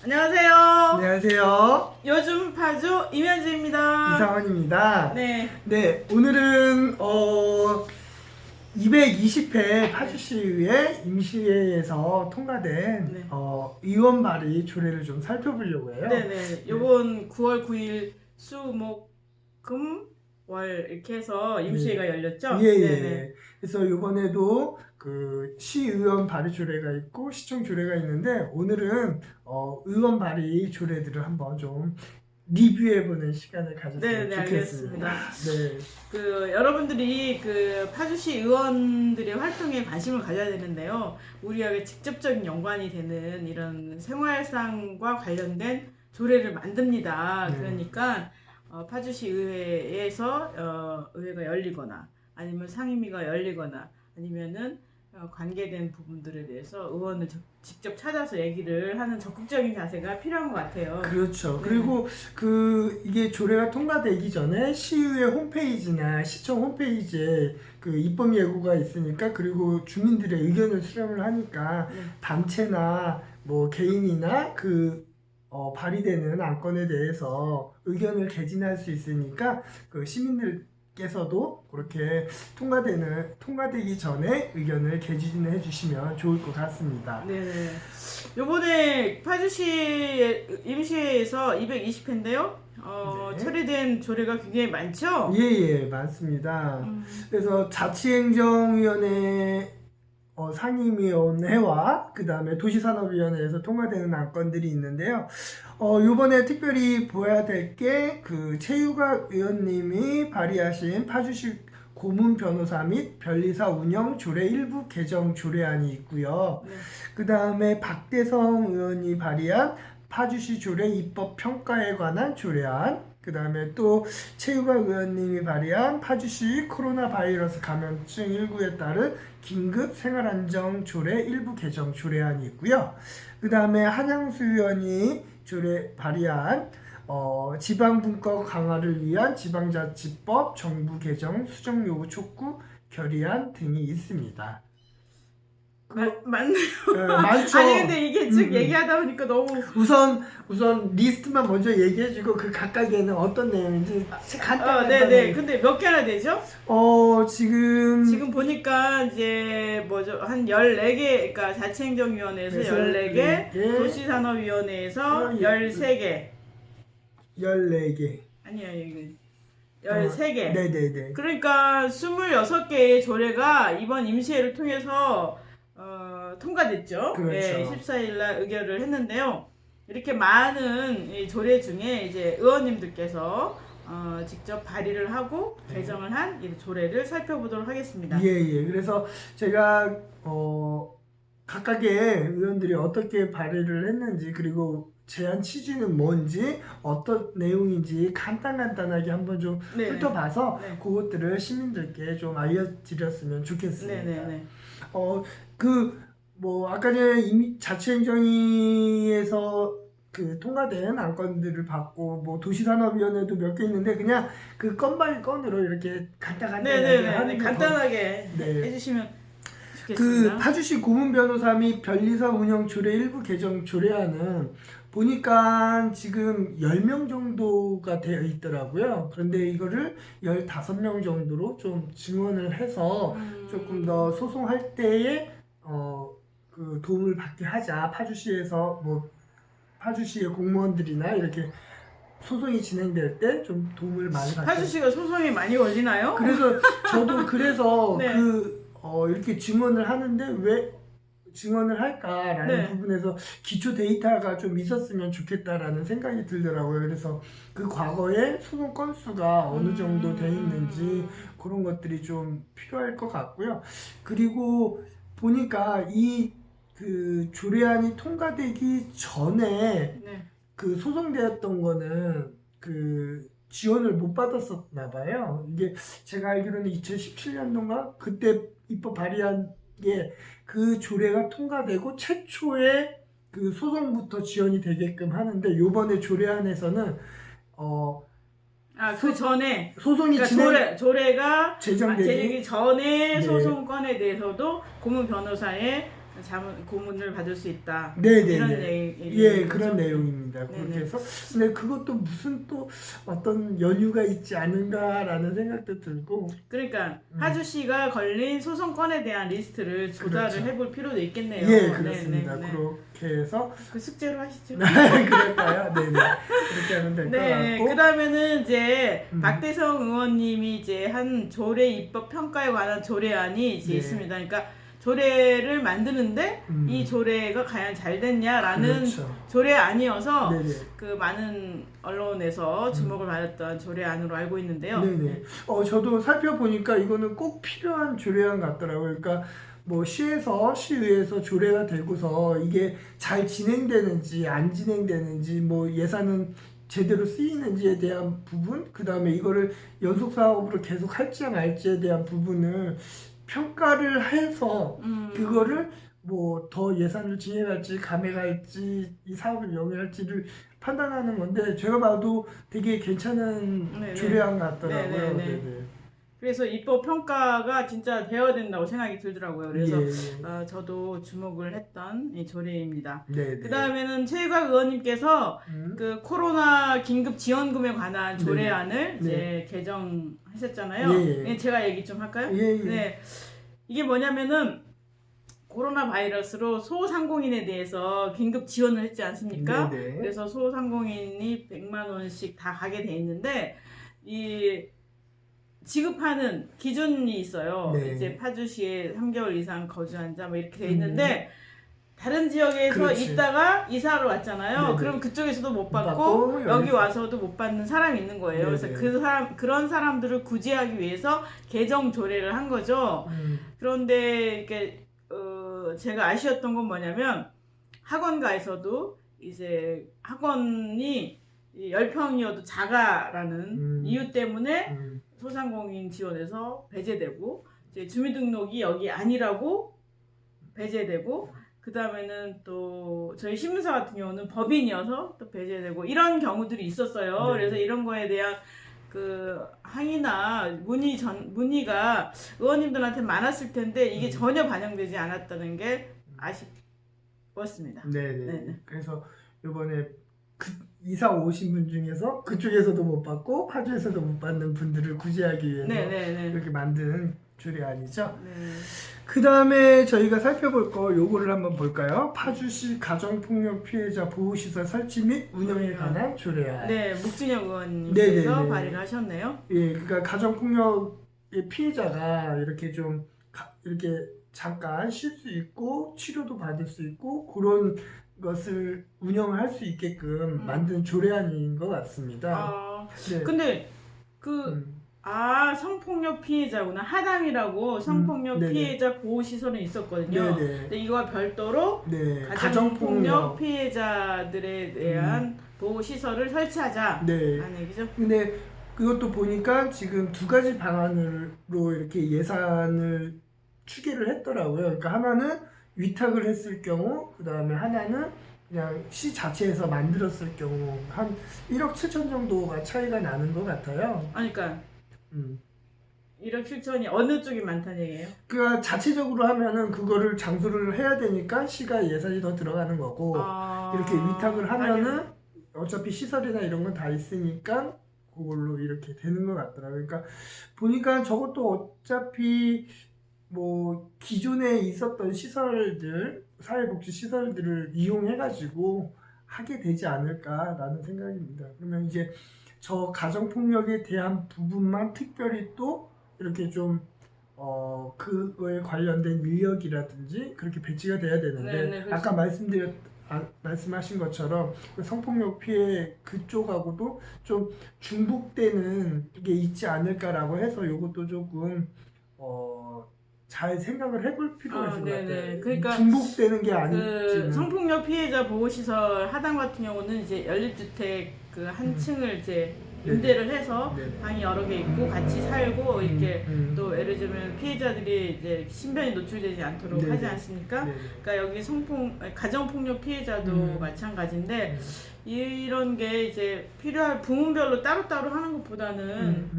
안녕하세요. 안녕하세요. 요즘 파주 임현주입니다. 이상원입니다. 네. 네, 오늘은 220회 파주시의회 임시회에서 통과된 네. 의원 발의 조례를 좀 살펴보려고 해요. 네네. 요번 9월 9일 수, 목, 금, 월 이렇게 해서 임시회가 열렸죠? 예, 네네. 예. 그래서 이번에도 그 시의원 발의 조례가 있고 시청 조례가 있는데 오늘은 의원 발의 조례들을 한번 좀 리뷰해보는 시간을 가졌으면 네네, 좋겠습니다. 알겠습니다. 네. 여러분들이 파주시 의원들의 활동에 관심을 가져야 되는데요. 우리에게 직접적인 연관이 되는 이런 생활상과 관련된 조례를 만듭니다. 네. 그러니까 파주시 의회에서 의회가 열리거나 아니면 상임위가 열리거나 아니면은 관계된 부분들에 대해서 의원을 직접 찾아서 얘기를 하는 적극적인 자세가 필요한 것 같아요. 그렇죠. 네. 그리고 이게 조례가 통과되기 전에 시의회 홈페이지나 시청 홈페이지에 그 입법 예고가 있으니까, 그리고 주민들의 의견을 수렴을 하니까 네. 단체나 뭐 개인이나 발의되는 안건에 대해서 의견을 개진할 수 있으니까 그 시민들께서도 그렇게 통과되기 전에 의견을 개진해 주시면 좋을 것 같습니다. 네네. 요번에 파주시 임시회에서 220회인데요. 네. 처리된 조례가 굉장히 많죠? 예, 맞습니다. 그래서 자치행정위원회 상임위원회와 그 다음에 도시산업위원회에서 통과되는 안건들이 있는데요. 요번에 특별히 보아야 될 게 그 최유각 의원님이 발의하신 파주시 고문 변호사 및 변리사 운영 조례 일부 개정 조례안이 있고요. 네. 그 다음에 박대성 의원이 발의한 파주시 조례 입법 평가에 관한 조례안, 그 다음에 또 최유각 의원님이 발의한 파주시 코로나 바이러스 감염증 19에 따른 긴급 생활안정 조례 일부 개정 조례안이 있고요. 그 다음에 한양수 의원이 발의한 지방분권 강화를 위한 지방자치법 정부 개정 수정 요구 촉구 결의안 등이 있습니다. 맞네요. 많죠. 아니 근데 이게 쭉 얘기하다 보니까 너무 우선 리스트만 먼저 얘기해주고 그 각각에는 어떤 내용인지 간단하게. 네네. 근데 몇 개나 되죠? 지금 보니까 이제 한 14개, 그러니까 자치행정위원회에서 그래서 14개, 14개, 도시산업위원회에서 13개. 14개. 아니야, 이거 13개. 네네네. 그러니까 26개의 조례가 이번 임시회를 통해서 통과됐죠. 그렇죠. 네, 14일 날 의결을 했는데요. 이렇게 많은 이 조례 중에 이제 의원님들께서 직접 발의를 하고 개정을 한 이 조례를 살펴보도록 하겠습니다. 예. 그래서 제가 각각의 의원들이 어떻게 발의를 했는지, 그리고 제안 취지는 뭔지, 어떤 내용인지 간단하게 한번 좀 네네. 훑어봐서 네. 그것들을 시민들께 좀 알려드렸으면 좋겠습니다. 네네네. 아까 전에 자치행정위에서 통과된 안건들을 받고, 뭐 도시산업위원회도 몇 개 있는데 그냥 그 건발 건으로 이렇게 간단하게 하는 게 간단하게 네. 해주시면 좋겠습니다. 파주시 고문 변호사 및 변리사 운영 조례 일부 개정 조례안은 보니까 지금 10명 정도가 되어 있더라고요. 그런데 이거를 15명 정도로 좀 증원을 해서 조금 더 소송할 때에 그 도움을 받게 하자. 파주시에서 파주시의 공무원들이나 이렇게 소송이 진행될 때 좀 도움을 많이 받게. 파주시가 소송이 많이 걸리나요? 저도 네. 이렇게 증언을 하는데 왜 증언을 할까라는 네. 부분에서 기초 데이터가 좀 있었으면 좋겠다라는 생각이 들더라고요. 그래서 그 과거에 소송 건수가 어느 정도 돼 있는지 그런 것들이 좀 필요할 것 같고요. 그리고 보니까 그 조례안이 통과되기 전에 네. 그 소송되었던 거는 그 지원을 못 받았었나 봐요. 이게 제가 알기로는 2017년도인가 그때 입법 발의한 게 그 조례가 통과되고 최초의 그 소송부터 지원이 되게끔 하는데, 요번에 조례안에서는 그 전에 소송이 그러니까 조례가 제정되기 제정이 전에 네. 소송건에 대해서도 고문 변호사의 고문을 받을 수 있다. 네네네. 이런 예, 그런 내용입니다. 네네. 그렇게 해서 근데 그것도 무슨 또 어떤 연유가 있지 않은가라는 생각도 들고. 그러니까 파주시가 걸린 소송건에 대한 리스트를 조사를 그렇죠. 해볼 필요도 있겠네요. 예, 그렇습니다. 네네. 그렇게 해서 그 숙제로 하시죠. 그럴까요? 네네. 그렇게 하면 될 것 네, 같고. 그다음에는 이제 음. 박대성 의원님이 이제 한 조례 입법 평가에 관한 조례안이 이제 네. 있습니다. 그러니까 조례를 만드는데 이 조례가 과연 잘 됐냐라는 그렇죠. 조례안이어서 네네. 그 많은 언론에서 주목을 받았던 조례안으로 알고 있는데요. 네네. 저도 살펴보니까 이거는 꼭 필요한 조례안 같더라고요. 그러니까 뭐 시의회에서 조례가 되고서 이게 잘 진행되는지 안 진행되는지 뭐 예산은 제대로 쓰이는지에 대한 부분, 그 다음에 이거를 연속 사업으로 계속 할지 말지에 대한 부분을 평가를 해서 그거를 뭐 더 예산을 진행할지 감액할지 이 사업을 영위할지를 판단하는 건데 제가 봐도 되게 괜찮은 네네. 조례안 같더라고요. 네네네. 네네. 그래서 입법 평가가 진짜 되어야 된다고 생각이 들더라고요. 그래서 예. 저도 주목을 했던 이 조례입니다. 네네. 그 다음에는 최유각 의원님께서 그 코로나 긴급 지원금에 관한 조례안을 이제 개정하셨잖아요. 예. 네, 제가 얘기 좀 할까요? 예. 네, 이게 뭐냐면은 코로나 바이러스로 소상공인에 대해서 긴급 지원을 했지 않습니까? 네네. 그래서 소상공인이 100만 원씩 다 가게 돼 있는데 이 지급하는 기준이 있어요. 네. 이제 파주시에 3개월 이상 거주한 자 뭐 이렇게 돼 있는데 다른 지역에서 그렇지. 있다가 이사를 왔잖아요. 네네. 그럼 그쪽에서도 못 못 받고 받고 여기 여기서. 와서도 못 받는 사람이 있는 거예요. 그래서 네네. 그런 사람들을 구제하기 위해서 개정 조례를 한 거죠. 그런데 이게 제가 아쉬웠던 건 뭐냐면 학원가에서도 이제 학원이 10평이어도 작아라는 이유 때문에 소상공인 지원에서 배제되고 이제 주민등록이 여기 아니라고 배제되고 그 다음에는 또 저희 신문사 같은 경우는 법인이어서 또 배제되고 이런 경우들이 있었어요. 네. 그래서 이런 거에 대한 그 항의나 문의가 의원님들한테 많았을 텐데 이게 전혀 반영되지 않았다는 게 아쉽습니다. 네네. 네네. 그래서 이번에 이사 오신 분 중에서 그쪽에서도 못 받고 파주에서도 못 받는 분들을 구제하기 위해서 네네네. 이렇게 만든 조례안이죠. 네. 그 다음에 저희가 살펴볼 거 요거를 한번 볼까요? 파주시 가정폭력 피해자 보호시설 설치 및 운영에 관한 조례안. 네, 묵진혁 의원님께서 네네네. 발의를 하셨네요. 예, 그러니까 가정폭력의 피해자가 이렇게 좀 이렇게 잠깐 쉴 수 있고 치료도 받을 수 있고 그런 것을 운영할 수 있게끔 만든 조례안인 것 같습니다. 네. 근데 성폭력 피해자구나. 하담이라고 성폭력 네네. 피해자 보호시설은 있었거든요. 네네. 근데 이와 별도로 네. 가정폭력 피해자들에 대한 보호시설을 설치하자. 네. 라는 얘기죠. 근데 그것도 보니까 지금 두 가지 방안으로 이렇게 예산을 추계를 했더라고요. 그러니까 하나는 위탁을 했을 경우, 그 다음에 하나는 그냥 시 자체에서 만들었을 경우 한 1억 7천 정도가 차이가 나는 것 같아요. 그러니까 1억 7천이 어느 쪽이 많다는 얘기예요? 그러니까 자체적으로 하면은 그거를 장소를 해야 되니까 시가 예산이 더 들어가는 거고 이렇게 위탁을 하면은 어차피 시설이나 이런 건 다 있으니까 그걸로 이렇게 되는 것 같더라고요. 그러니까 보니까 저것도 어차피 뭐 기존에 있었던 시설들, 사회복지 시설들을 이용해가지고 하게 되지 않을까라는 생각입니다. 그러면 이제 저 가정폭력에 대한 부분만 특별히 또 이렇게 좀 그거에 관련된 인력이라든지 그렇게 배치가 돼야 되는데 아까 말씀하신 것처럼 그 성폭력 피해 그쪽하고도 좀 중복되는 게 있지 않을까라고 해서 이것도 조금 잘 생각을 해볼 필요가 있을 것 같아요. 그러니까 중복되는 게 아닐지는. 성폭력 피해자 보호시설 하단 같은 경우는 이제 연립주택 그 한 층을 이제 임대를 해서 방이 여러 개 있고 같이 살고 이렇게 또 예를 들면 피해자들이 이제 신변이 노출되지 않도록 하지 않습니까? 그러니까 여기 가정폭력 피해자도 마찬가지인데 이런 게 이제 필요할 부문별로 따로따로 하는 것보다는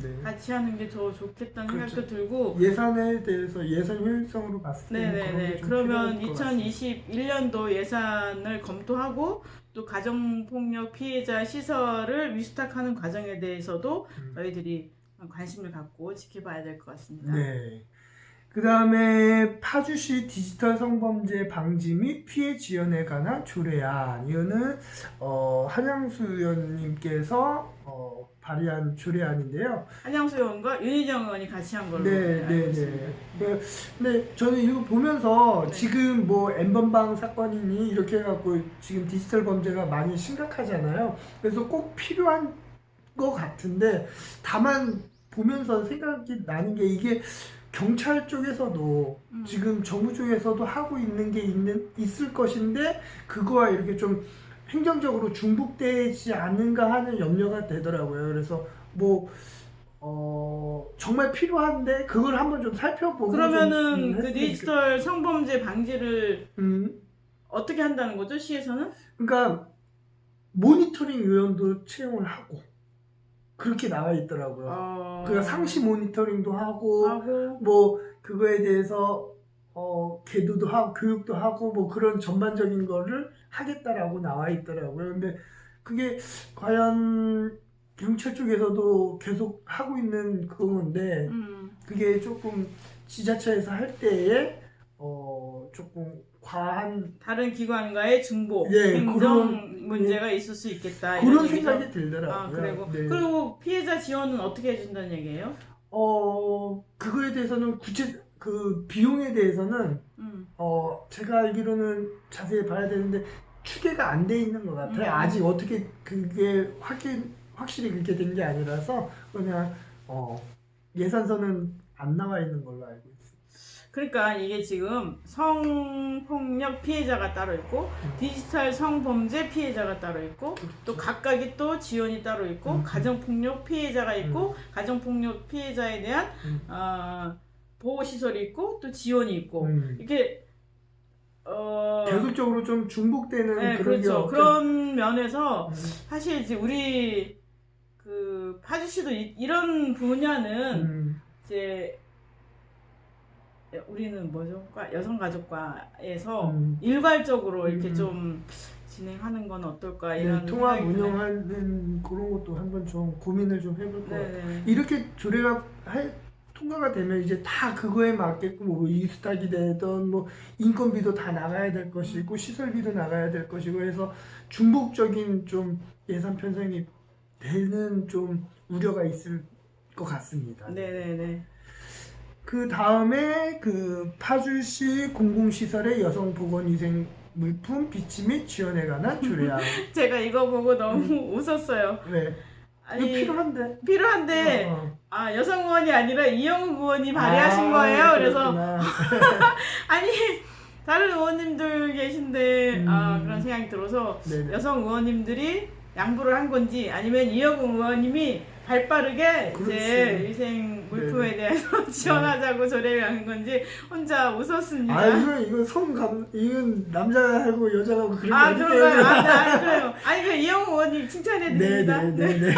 네. 같이 하는 게 더 좋겠다는 그렇죠. 생각도 들고 예산에 대해서 예산 효율성으로 봤을 때는 그런 네네네. 게좀 그러면 필요할 것 같습니다. 2021년도 예산을 검토하고 또 가정폭력 피해자 시설을 위탁하는 과정에 대해서도 저희들이 관심을 갖고 지켜봐야 될 것 같습니다. 네. 그 다음에 파주시 디지털 성범죄 방지 및 피해 지원에 관한 조례안. 이거는 한양수 의원님께서 발의한 조례안인데요. 한양수 의원과 윤희정 의원이 같이 한 걸로 네, 알고 네, 있습니다. 네. 근데 저는 이거 보면서 네. 지금 뭐 N번방 사건이니 이렇게 해갖고 지금 디지털 범죄가 많이 심각하잖아요. 그래서 꼭 필요한 것 같은데 다만 보면서 생각이 나는 게 이게 경찰 쪽에서도 지금 정부 쪽에서도 하고 있는 게 있을 것인데 그거와 이렇게 좀 행정적으로 중복되지 않는가 하는 염려가 되더라고요. 그래서 뭐 정말 필요한데 그걸 한번 좀 살펴보고 그러면은 좀, 그 했으면 디지털 성범죄 방지를 좋겠- 어떻게 한다는 거죠, 시에서는? 그러니까 모니터링 요원도 채용을 하고 그렇게 나와 있더라고요. 그러니까 상시 모니터링도 하고 뭐 그거에 대해서 계도도 하고 교육도 하고 뭐 그런 전반적인 거를 하겠다라고 나와 있더라고요. 근데 그게 과연 경찰 쪽에서도 계속 하고 있는 그건데 그게 조금 지자체에서 할 때에 조금 과한 다른 기관과의 중복, 예, 행정 그런, 문제가 있을 수 있겠다. 그런 이런 얘기죠? 생각이 들더라고요. 그리고 네. 그리고 피해자 지원은 어떻게 해준다는 얘기예요? 그거에 대해서는 그 비용에 대해서는 제가 알기로는 자세히 봐야 되는데 추계가 안 돼 있는 것 같아요. 아직 어떻게 그게 확실히 그렇게 된 게 아니라서 그냥 예산서는 안 나와 있는 걸로 알고 있어요. 그러니까 이게 지금 성폭력 피해자가 따로 있고 디지털 성범죄 피해자가 따로 있고 또 각각이 또 지원이 따로 있고 가정폭력 피해자가 있고 가정폭력 피해자에 대한 보호시설이 있고 또 지원이 있고 이게 계속적으로 좀 중복되는 네, 그런 게 그렇죠. 그런 면에서 사실 이제 우리 그 파주시도 이런 분야는 이제 우리는 뭐죠? 여성가족과에서 일괄적으로 이렇게 좀 진행하는 건 어떨까 이런 통합 생각이 드네요. 운영하는 그런 것도 한번 좀 고민을 좀 해볼 것 같아요. 네네. 이렇게 조례가 통과가 되면 이제 다 그거에 맞게끔 뭐 이수탁이 되던 뭐 인건비도 다 나가야 될 것이고 시설비도 나가야 될 것이고 해서 중복적인 좀 예산 편성이 되는 좀 우려가 있을 것 같습니다. 네네네. 그 다음에 그 파주시 공공시설의 여성보건위생 물품 비치 및 지원에 관한 조례안. 제가 이거 보고 너무 웃었어요. 네. 아니 이거 필요한데 어. 여성 의원이 아니라 이영욱 의원이 발의하신 거예요. 그래서 아니 다른 의원님들 계신데 그런 생각이 들어서 네네. 여성 의원님들이 양보를 한 건지 아니면 이영욱 의원님이 발빠르게 이제 위생 물품에 대해서 지원하자고 조례를 하는 건지 혼자 웃었습니다. 이건 남자하고 여자하고 그런 거 아니에요? 그런가요? 그래요. 그 이영욱 의원님 칭찬해 드립니다. 네네네.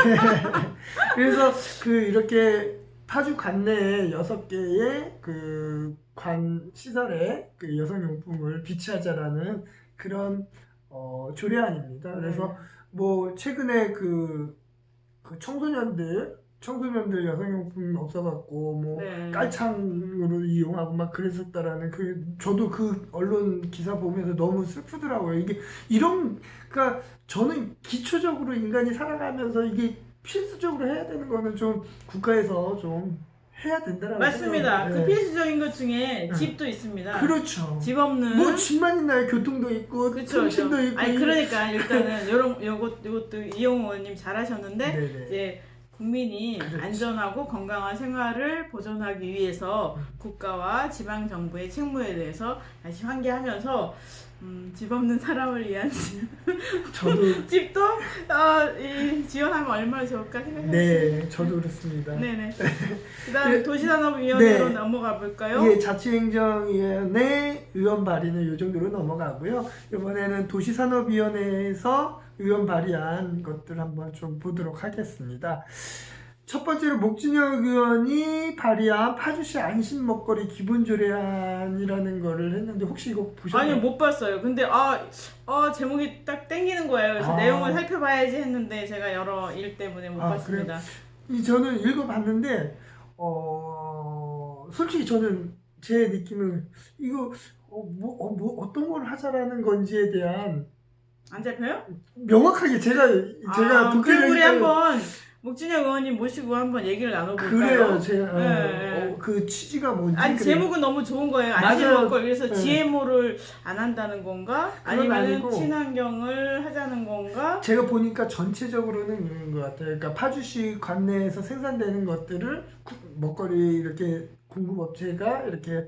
그래서 이렇게 파주 관내에 6개의 그 관 시설에 그 여성용품을 비치하자라는 그런 조례안입니다. 그래서 뭐 최근에 그 청소년들 여성용품 없어갖고 뭐 깔창으로 이용하고 막 그랬었다라는 저도 그 언론 기사 보면서 너무 슬프더라고요. 이게 그러니까 저는 기초적으로 인간이 살아가면서 이게 필수적으로 해야 되는 거는 좀 국가에서 좀 해야 된다라고 맞습니다. 생각해요. 그 필수적인 것 중에 집도 있습니다. 그렇죠. 집 없는 뭐 집만 있나요? 교통도 있고 통신도 있고. 그러니까 일단은 요것도 이용호 의원님 잘하셨는데 네네. 이제 국민이 그렇지. 안전하고 건강한 생활을 보존하기 위해서 국가와 지방 정부의 책무에 대해서 다시 환기하면서 집 없는 사람을 위한 저도 집도 지원하면 얼마나 좋을까 생각해봤습니다. 네, 저도 그렇습니다. 네네. 그다음에 도시산업위원회로 넘어가 볼까요? 예, 자치행정위원회 의원 발의는 이 정도로 넘어가고요. 이번에는 도시산업위원회에서 의원 발의한 것들 한번 좀 보도록 하겠습니다. 첫 번째로 목진혁 의원이 발의한 파주시 안심 먹거리 기본 조례안이라는 거를 했는데 혹시 이거 보셨나요? 아니요, 못 봤어요. 근데 제목이 딱 땡기는 거예요. 그래서 아. 내용을 살펴봐야지 했는데 제가 여러 일 때문에 못 아, 봤습니다. 저는 읽어봤는데 솔직히 저는 제 느낌은 이거 어떤 걸 하자라는 건지에 대한 안 잡혀요? 명확하게 제가 그럼 우리 독해내니까 한번 목진혁 의원님 모시고 한번 얘기를 나눠볼까요? 그래요. 제가 네. 그 취지가 뭔지 아니 그래요. 제목은 너무 좋은 거예요. 안심 맞아요. 먹거리. 그래서 네. GMO를 안 한다는 건가? 그건 아니면 아니고. 친환경을 하자는 건가? 제가 보니까 전체적으로는 그런 것 같아요. 그러니까 파주시 관내에서 생산되는 것들을 먹거리 이렇게 공급업체가 이렇게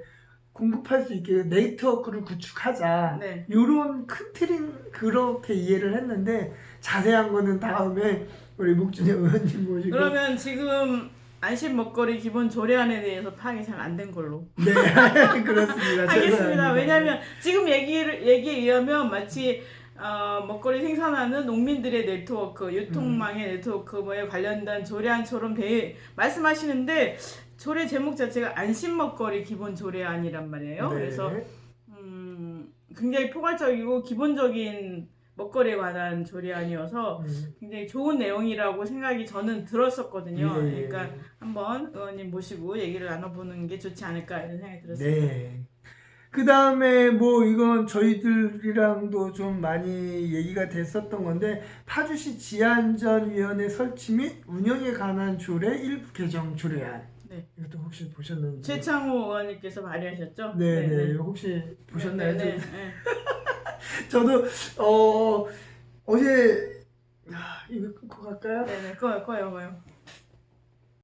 공급할 수 있게 네트워크를 구축하자. 네. 이런 큰 틀은 그렇게 이해를 했는데 자세한 거는 다음에 우리 목준혁 의원님 모시고. 그러면 지금 안심 먹거리 기본 조례안에 대해서 파악이 잘 안 된 걸로. 네, 그렇습니다. 알겠습니다. 죄송합니다. 왜냐하면 지금 얘기에 의하면 마치 먹거리 생산하는 농민들의 네트워크, 유통망의 네트워크에 관련된 조례안처럼 말씀하시는데 조례 제목 자체가 안심 먹거리 기본 조례안이란 말이에요. 네. 그래서 굉장히 포괄적이고 기본적인 먹거리에 관한 조례안이어서 굉장히 좋은 내용이라고 생각이 저는 들었었거든요. 예. 그러니까 한번 의원님 모시고 얘기를 나눠보는 게 좋지 않을까 이런 생각이 들었어요. 네. 그 다음에 뭐 이건 저희들이랑도 좀 많이 얘기가 됐었던 건데 파주시 지하안전위원회 설치 및 운영에 관한 조례 일부 개정 조례안. 네. 이것도 혹시 보셨는지? 최창호 의원님께서 발의하셨죠? 네네. 혹시 보셨나요? 네. 저도 어제 이거 끊고 갈까요? 네네. 꺼요.